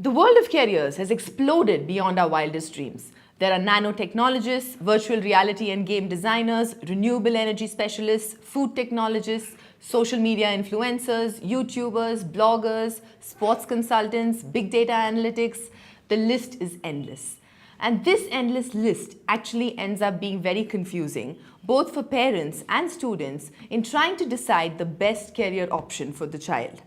The world of careers has exploded beyond our wildest dreams. There are nanotechnologists, virtual reality and game designers, renewable energy specialists, food technologists, social media influencers, YouTubers, bloggers, sports consultants, big data analytics. The list is endless. And this endless list actually ends up being very confusing, both for parents and students, in trying to decide the best career option for the child.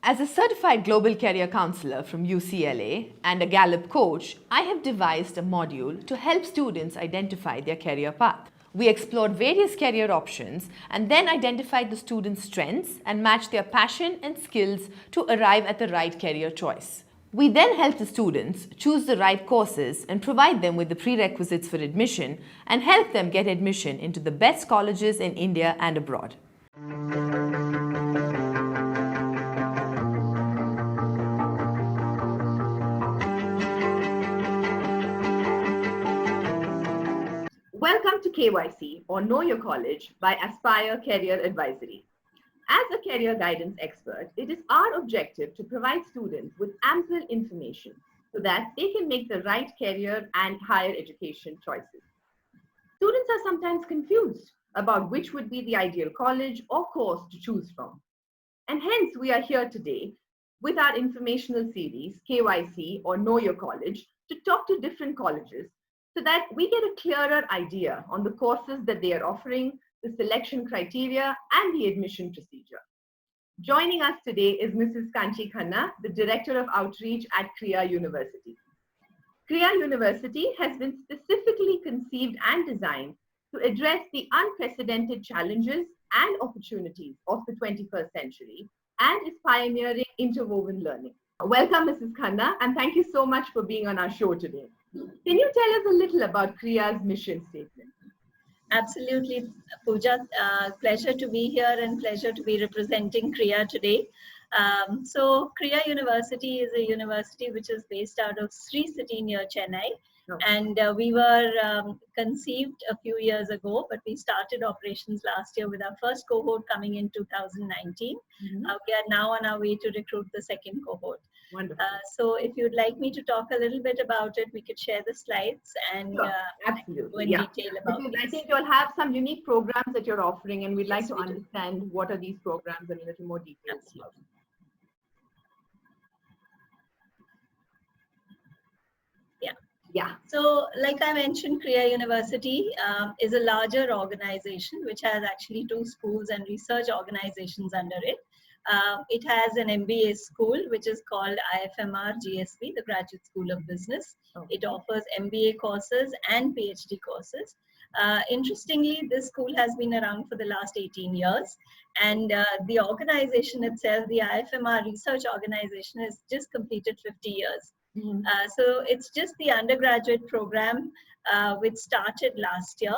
As a certified global career counselor from UCLA and a Gallup coach, I have devised a module to help students identify their career path. We explored various career options and then identified the students' strengths and matched their passion and skills to arrive at the right career choice. We then help the students choose the right courses and provide them with the prerequisites for admission and help them get admission into the best colleges in India and abroad. Welcome to KYC, or Know Your College, by ASPIYER Career Advisory. As a career guidance expert, it is our objective to provide students with ample information so that they can make the right career and higher education choices. Students are sometimes confused about which would be the ideal college or course to choose from. And hence, we are here today with our informational series, KYC, or Know Your College, to talk to different colleges so that we get a clearer idea on the courses that they are offering, the selection criteria, and the admission procedure. Joining us today is Mrs. Kanchi Khanna, the Director of Outreach at Krea University. Krea University has been specifically conceived and designed to address the unprecedented challenges and opportunities of the 21st century and is pioneering interwoven learning. Welcome, Mrs. Khanna, and thank you so much for being on our show today. Can you tell us a little about Krea's mission statement? Absolutely, Pooja. Pleasure to be here and pleasure to be representing Krea today. So Krea University is a university which is based out of Sri City near Chennai. And we were conceived a few years ago, but we started operations last year with our first cohort coming in 2019. We are now on our way to recruit the second cohort. Wonderful. So if you'd like me to talk a little bit about it, we could share the slides and absolutely go in detail about it. Because I think you'll have some unique programs that you're offering, and we'd like to understand what are these programs in a little more detail. Absolutely. Yeah. So like I mentioned, Krea University is a larger organization which has actually 2 schools and research organizations under it. It has an MBA school which is called IFMR GSB, the Graduate School of Business. It offers MBA courses and PhD courses. Interestingly, this school has been around for the last 18 years, and the organization itself, the IFMR research organization, has just completed 50 years. So it's just the undergraduate program which started last year,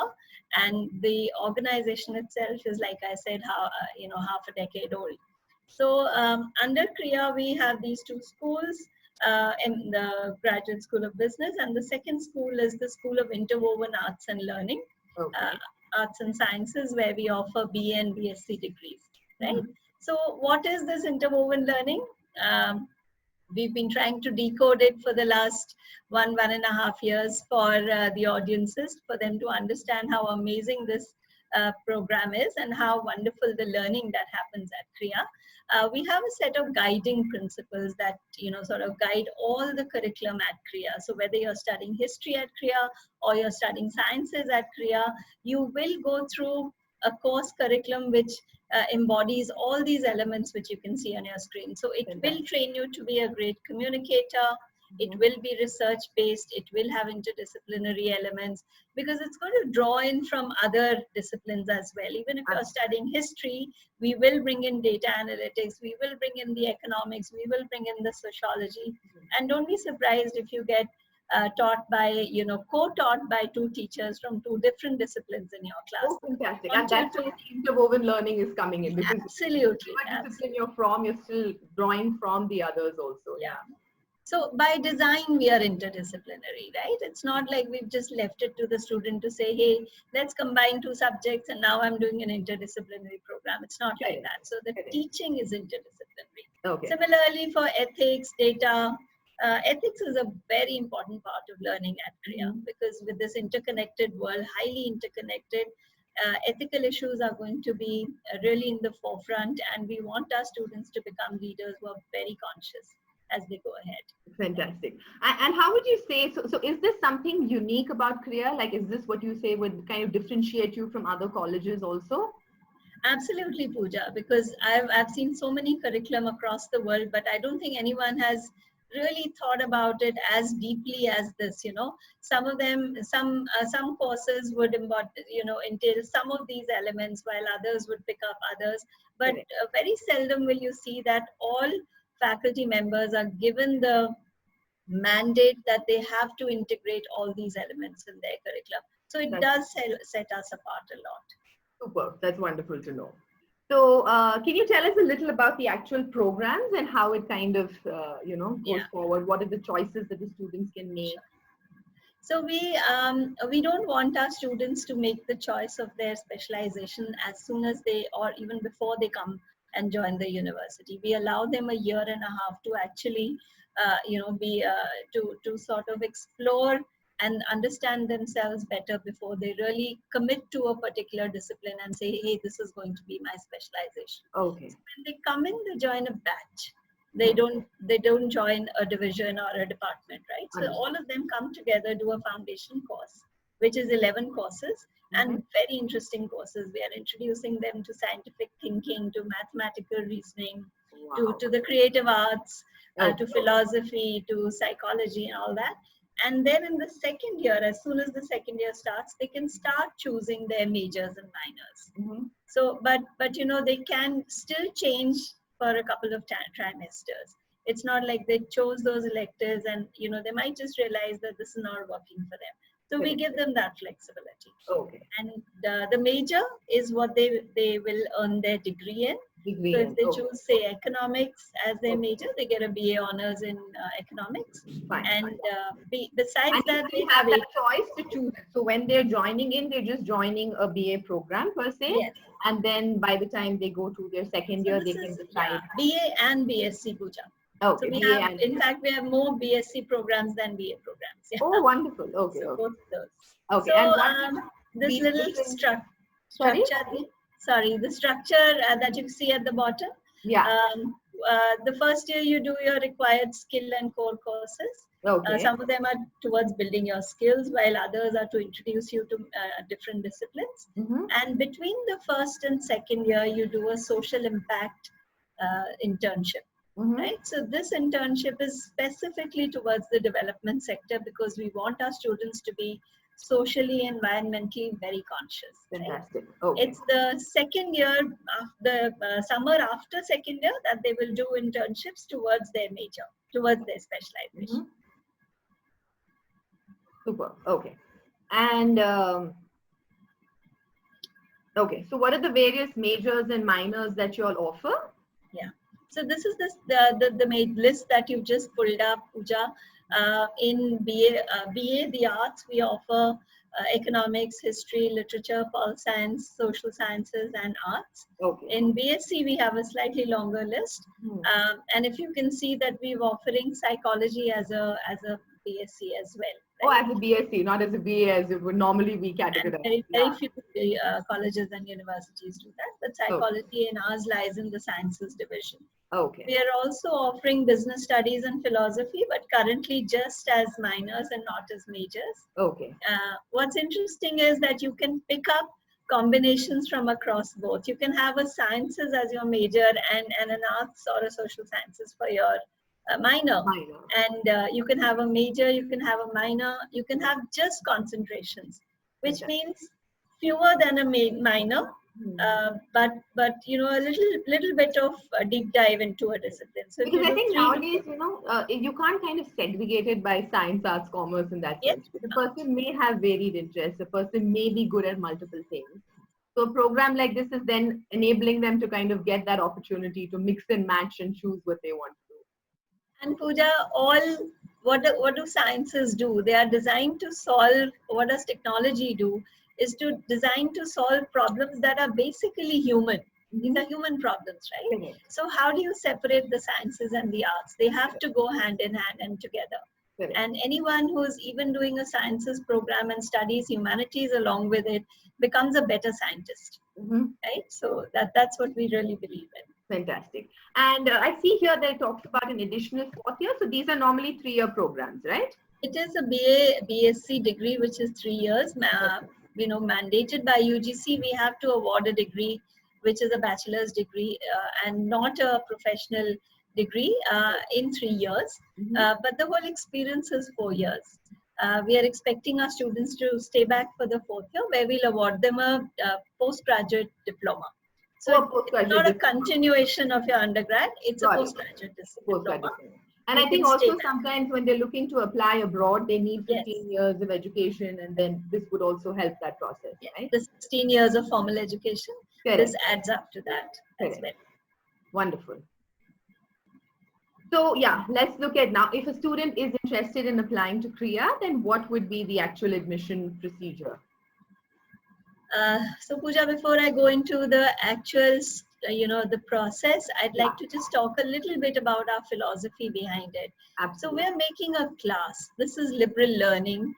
and the organization itself is, like I said, half a decade old. So under Krea, we have these 2 schools, in the Graduate School of Business, and the second school is the School of Interwoven Arts and Learning, Arts and Sciences, where we offer BA and BSc degrees, right? So what is this interwoven learning? We've been trying to decode it for the last 1.5 years for the audiences, for them to understand how amazing this program is and how wonderful the learning that happens at Krea. We have a set of guiding principles that sort of guide all the curriculum at Krea. So whether you're studying history at Krea or you're studying sciences at Krea, you will go through a course curriculum which embodies all these elements which you can see on your screen. So it will train you to be a great communicator. It will be research based. It will have interdisciplinary elements because it's going to draw in from other disciplines as well. Even if you're studying history, we will bring in data analytics. We will bring in the economics. We will bring in the sociology. And don't be surprised if you get taught by, co-taught by 2 teachers from 2 different disciplines in your class. Oh, fantastic. And that's where interwoven learning is coming in. Because absolutely. What discipline you're from, you're still drawing from the others also. Yeah. So by design, we are interdisciplinary, right? It's not like we've just left it to the student to say, hey, let's combine 2 subjects and now I'm doing an interdisciplinary program. It's not like that. So the teaching is interdisciplinary. Similarly, for ethics, data, ethics is a very important part of learning at Krea, because with this interconnected world, highly interconnected, ethical issues are going to be really in the forefront, and we want our students to become leaders who are very conscious as they go ahead. Fantastic. And how would you say, so is this something unique about Krea? Like, is this what you say would kind of differentiate you from other colleges also? Absolutely, Pooja, because I've seen so many curriculum across the world, but I don't think anyone has really thought about it as deeply as this. You know, some of them, some courses would entail some of these elements, while others would pick up others. But very seldom will you see that all faculty members are given the mandate that they have to integrate all these elements in their curriculum. So it does set us apart a lot. Super. That's wonderful to know. So can you tell us a little about the actual programs and how it kind of, goes forward? What are the choices that the students can make? So we don't want our students to make the choice of their specialization as soon as they, or even before they come and join the university. We allow them a year and a half to actually, to sort of explore and understand themselves better before they really commit to a particular discipline and say, hey, this is going to be my specialization. Okay. So when they come in, they join a batch. They don't join a division or a department, right? So all of them come together, do a foundation course, which is 11 courses and very interesting courses. We are introducing them to scientific thinking, to mathematical reasoning, to the creative arts, to philosophy, to psychology and all that. And then in the second year, as soon as the second year starts, they can start choosing their majors and minors. So, but they can still change for a couple of trimesters. It's not like they chose those electives and they might just realize that this is not working for them. So we give them that flexibility. Okay. And the major is what they will earn their degree in. So if they choose, say, economics as their major, they get a BA honors in economics. And besides that, they have that choice to choose it. So when they're joining in, they're just joining a BA program per se. Yes. And then by the time they go to their second year, they can decide. BA and BSc, Pooja. Okay. So we have, in fact, we have more BSc programs than BA programs. Yeah. Oh, wonderful. Okay. So both those. Okay. So and this little structure, the structure that you see at the bottom. Yeah. The first year you do your required skill and core courses. Okay. Some of them are towards building your skills, while others are to introduce you to different disciplines. And between the first and second year, you do a social impact internship. Right? So this internship is specifically towards the development sector because we want our students to be socially, environmentally very conscious. Fantastic. Right? Okay. It's the second year, the summer after second year, that they will do internships towards their major, towards their specialization. Super. Okay. And okay, so what are the various majors and minors that you all offer? Yeah. So this is the list that you just pulled up, Pooja. In BA, the arts, we offer economics, history, literature, pol science, social sciences, and arts. Okay. In BSc, we have a slightly longer list. And if you can see that we're offering psychology as a BSc as well. Right? Oh, as a BSc, not as a BA as it would normally be categorized. Very few colleges and universities do that, but psychology in ours lies in the sciences division. Okay. We are also offering business studies and philosophy, but currently just as minors and not as majors. Okay. What's interesting is that you can pick up combinations from across both. You can have a sciences as your major and an arts or a social sciences for your minor. And you can have a major, you can have a minor, you can have just concentrations, which means fewer than a minor, but a little bit of a deep dive into a discipline. So because I think nowadays, you can't kind of segregate it by science, arts, commerce in that sense. The person may have varied interests. The person may be good at multiple things. So a program like this is then enabling them to kind of get that opportunity to mix and match and choose what they want to do. And Pooja, what do sciences do? They are designed to solve. What does technology do? Is to design to solve problems that are basically human. These are human problems, right? Correct. So how do you separate the sciences and the arts? They have to go hand in hand and together. Correct. And anyone who's even doing a sciences program and studies humanities along with it becomes a better scientist, right? So that's what we really believe in. Fantastic. And I see here they talked about an additional 4th year. So these are normally 3-year programs, right? It is a BSc degree, which is 3 years, mandated by UGC. We have to award a degree, which is a bachelor's degree and not a professional degree in 3 years. But the whole experience is 4 years. We are expecting our students to stay back for the 4th year, where we'll award them a postgraduate diploma. So it's not a continuation of your undergrad, it's a postgraduate diploma. And I think also sometimes when they're looking to apply abroad, they need 15 years of education, and then this would also help that process, right? The 16 years of formal education, this adds up to that as well. Wonderful. So yeah, let's look at now, if a student is interested in applying to Krea, then what would be the actual admission procedure? So Pooja, before I go into the actual, the process, I'd like to just talk a little bit about our philosophy behind it. Absolutely. So we're making a class. This is liberal learning.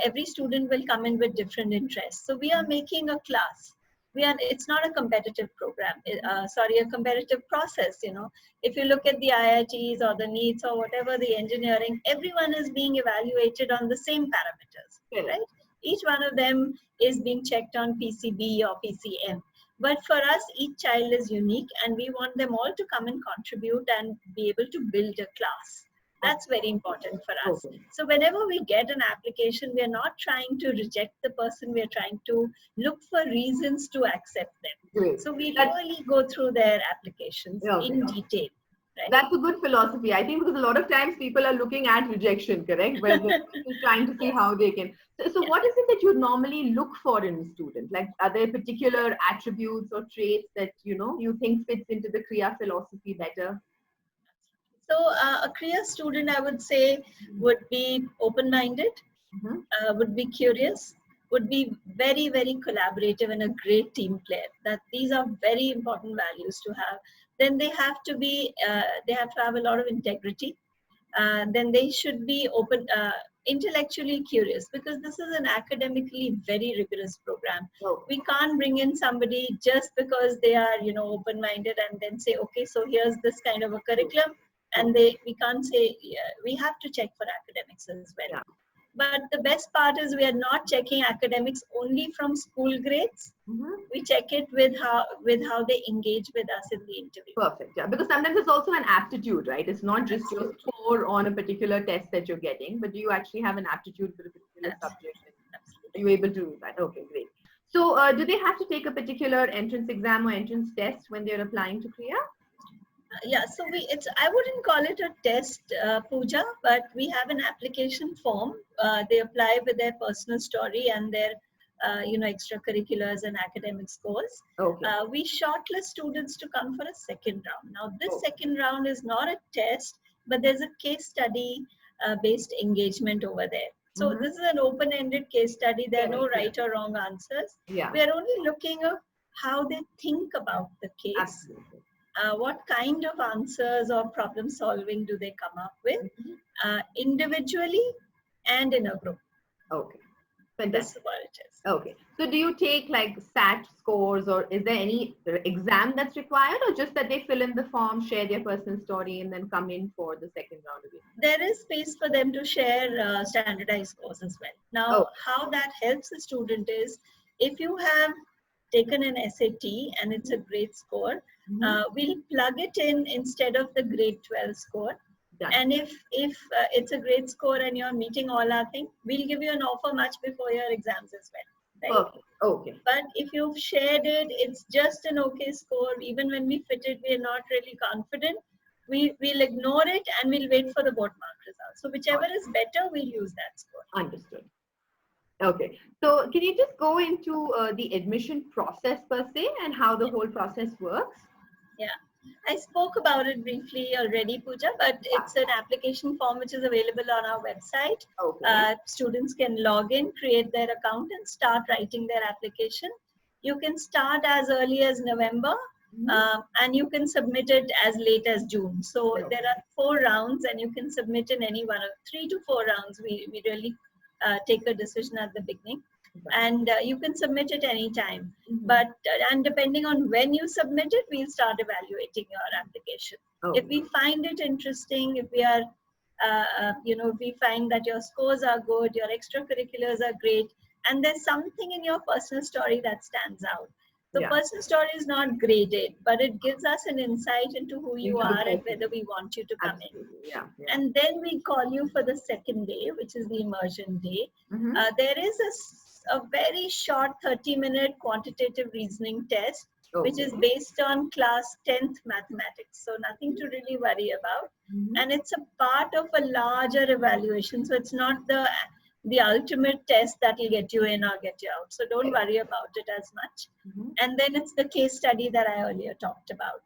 Every student will come in with different interests. So we are making a class. It's not a competitive program, a competitive process, If you look at the IITs or the NEETs or whatever, the engineering, everyone is being evaluated on the same parameters, right? Each one of them is being checked on PCB or PCM. But for us, each child is unique, and we want them all to come and contribute and be able to build a class. That's very important for us. So whenever we get an application, we are not trying to reject the person. We are trying to look for reasons to accept them. So we really go through their applications in detail. Right? That's a good philosophy. I think because a lot of times people are looking at rejection, correct? But they're trying to see how they can. So what is it that you normally look for in a student? Like, are there particular attributes or traits that, you think fits into the Krea philosophy better? So a Krea student, I would say, would be open-minded, would be curious, would be very, very collaborative and a great team player. These are very important values to have. Then they have to have a lot of integrity. Then they should be intellectually curious, because this is an academically very rigorous program. We can't bring in somebody just because they are, open-minded and then say, okay, so here's this kind of a curriculum. And we can't say, we have to check for academics as well. But the best part is we are not checking academics only from school grades. We check it with how they engage with us in the interview. Perfect. Yeah, because sometimes it's also an aptitude, right? It's not just your score on a particular test that you're getting, but do you actually have an aptitude for a particular subject? Are you able to do that? Okay, great. So do they have to take a particular entrance exam or entrance test when they're applying to Krea? Yeah, so I wouldn't call it a test, Pooja, but we have an application form. They apply with their personal story and their extracurriculars and academic scores. We shortlist students to come for a second round. Now, this second round is not a test, but there's a case study based engagement over there. So this is an open-ended case study. There are no right or wrong answers. We are only looking at how they think about the case. Absolutely. What kind of answers or problem solving do they come up with individually and in a group? Okay. Fantastic. This is what it is. Okay. So do you take like SAT scores, or is there any exam that's required, or just that they fill in the form, share their personal story, and then come in for the second round again? There is space for them to share standardized scores as well. Now, how that helps the student is, if you have taken an SAT and it's a great score, we'll plug it in instead of the grade 12 score. And if it's a great score and you're meeting all our things, we'll give you an offer much before your exams as well. Right? Okay. But if you've shared it, it's just an okay score. Even when we fit it, we're not really confident. We'll ignore it and we'll wait for the board mark results. So whichever is better, we'll use that score. Understood. Okay. So can you just go into the admission process per se and how the whole process works? Yeah. I spoke about it briefly already, Pooja, but it's an application form which is available on our website. Students can log in, create their account, and start writing their application. You can start as early as November and you can submit it as late as June. So there are 4 rounds, and you can submit in any one of 3 to 4 rounds. We really take a decision at the beginning, and you can submit it anytime. But and depending on when you submit it, we'll start evaluating your application. If we find it interesting, if we are if we find that your scores are good, your extracurriculars are great, and there's something in your personal story that stands out. The personal story is not graded, but it gives us an insight into who you are and whether we want you to come in. And then we call you for the second day, which is the immersion day. There is a very short 30-minute quantitative reasoning test, which is based on class 10th mathematics. So nothing to really worry about. And it's a part of a larger evaluation. So it's not the ultimate test that will get you in or get you out. So don't worry about it as much. And then it's the case study that I earlier talked about.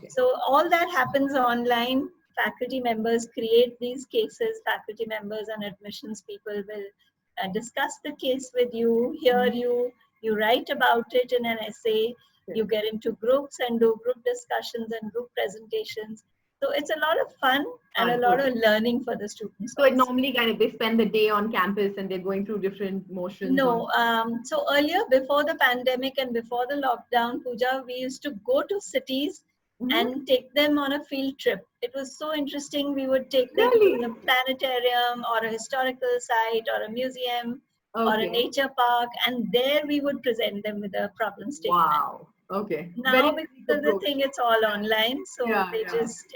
So all that happens online. Faculty members create these cases. Faculty members and admissions people will discuss the case with you, hear you, you write about it in an essay, you get into groups and do group discussions and group presentations. So it's a lot of fun and a lot of learning for the students. So it normally kind of, they spend the day on campus and they're going through different motions? No. So earlier, before the pandemic and before the lockdown, Pooja, we used to go to cities and take them on a field trip. It was so interesting. We would take them to a planetarium or a historical site or a museum or a nature park, and there we would present them with a problem statement. Wow. Okay. Now, because of the thing, it's all online. So they just,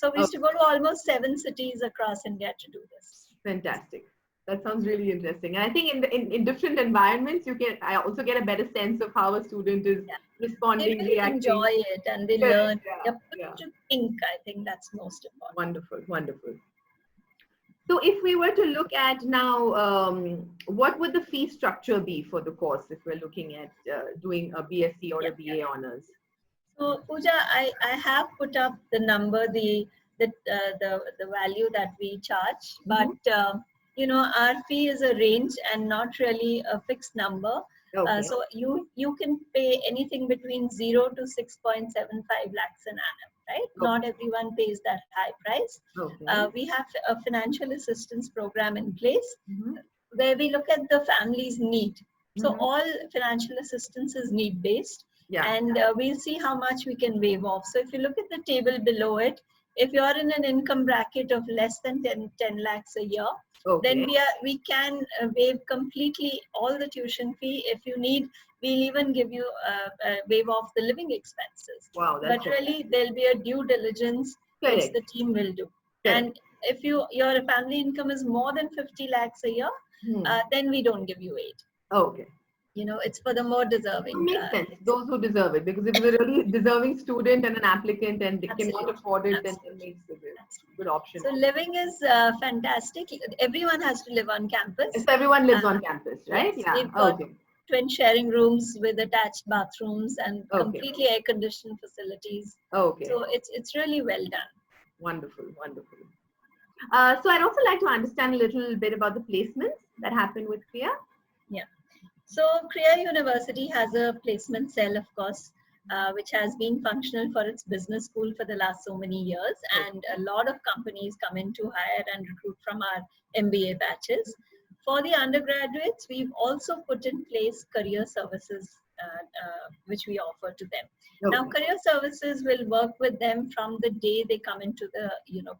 So we used to go to almost 7 cities across India to do this. Fantastic. That sounds really interesting. And I think in different environments, I also get a better sense of how a student is responding, they really reacting. Enjoy it and they learn. They're put to think. I think that's most important. Wonderful, wonderful. So if we were to look at now, what would the fee structure be for the course if we're looking at doing a BSc or a BA honors? So Pooja, I have put up the number, the value that we charge, but our fee is a range and not really a fixed number. So you can pay anything between 0 to 6.75 lakhs an annum, right? Not everyone pays that high price. We have a financial assistance program in place where we look at the family's need. So all financial assistance is need based. And we'll see how much we can waive off. So if you look at the table below it, if you're in an income bracket of less than 10 lakhs a year, then we can waive completely all the tuition fee. If you need, we'll even give you waive off the living expenses. Wow, but really, there'll be a due diligence which the team will do. And if your family income is more than 50 lakhs a year, then we don't give you aid. Okay. It's for the more deserving. It makes sense. Those who deserve it, because if it's a really deserving student and an applicant and they cannot afford it, then it makes a good option. So living is fantastic. Everyone has to live on campus. So everyone lives on campus, right? Yes. We've got twin sharing rooms with attached bathrooms and completely air-conditioned facilities. So it's really well done. Wonderful, wonderful. So I'd also like to understand a little bit about the placements that happen with Krea. Yeah. So Krea University has a placement cell, of course, which has been functional for its business school for the last so many years. And a lot of companies come in to hire and recruit from our MBA batches. For the undergraduates, we've also put in place career services, which we offer to them. Now, career services will work with them from the day they come into the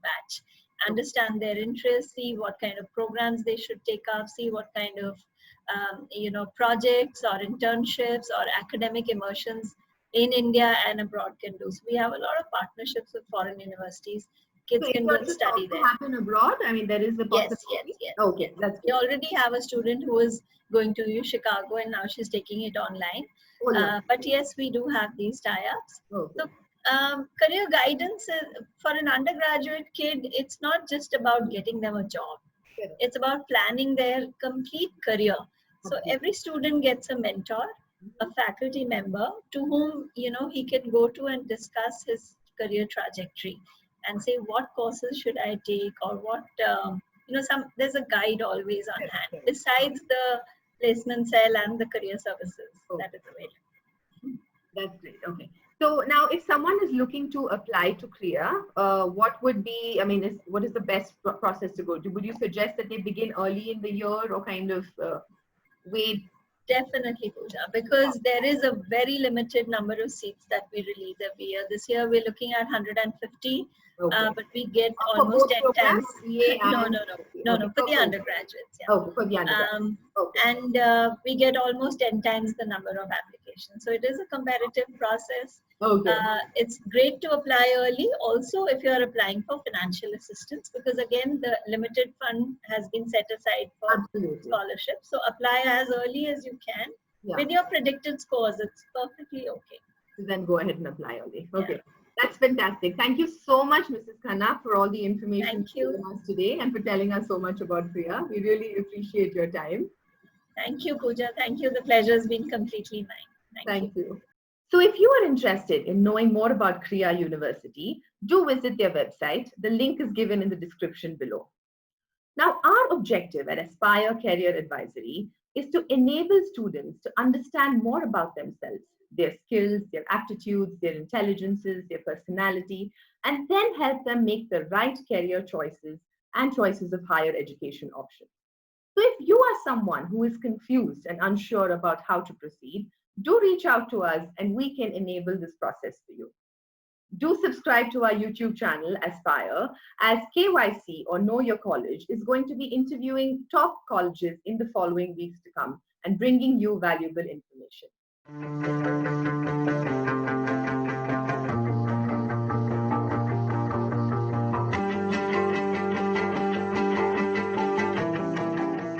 batch. Understand their interests, see what kind of programs they should take up, see what kind of projects or internships or academic immersions in India and abroad can do. So we have a lot of partnerships with foreign universities. Kids can go and study there. Happen abroad? I mean, there is the possibility. Yes. Okay, that's good. We already have a student who is going to Chicago and now she's taking it online. But yes, we do have these tie-ups. So career guidance for an undergraduate kid, it's not just about getting them a job. It's about planning their complete career. So every student gets a mentor, a faculty member to whom he can go to and discuss his career trajectory and say what courses should I take or what there's a guide always on hand besides the placement cell and the career services that is available. That's great. Okay. So now, if someone is looking to apply to Krea, what would be, I mean, what is the best process to go to? Would you suggest that they begin early in the year or kind of wait? Definitely, Pooja, because there is a very limited number of seats that we release every year. This year we're looking at 150, Okay. but we get For almost both 10 programs, times. BA No, and no, no, no, no, for the undergraduates. Yeah. Oh, for the undergraduates. Okay. And we get almost 10 times the number of applications. So it is a competitive process. Okay. It's great to apply early. Also, if you are applying for financial assistance, because again, the limited fund has been set aside for scholarship. So apply as early as you can. Yeah. With your predicted scores, it's perfectly okay. So then go ahead and apply early. Okay. Yeah. That's fantastic. Thank you so much, Mrs. Khanna, for all the information given us today and for telling us so much about Krea. We really appreciate your time. Thank you, Pooja. Thank you. The pleasure has been completely mine. Thank you. So if you are interested in knowing more about Krea University, do visit their website. The link is given in the description below. Now, our objective at Aspire Career Advisory is to enable students to understand more about themselves, their skills, their aptitudes, their intelligences, their personality, and then help them make the right career choices and choices of higher education options. So if you are someone who is confused and unsure about how to proceed, do reach out to us and we can enable this process for you. Do subscribe to our YouTube channel, Aspire, as KYC or Know Your College is going to be interviewing top colleges in the following weeks to come and bringing you valuable information.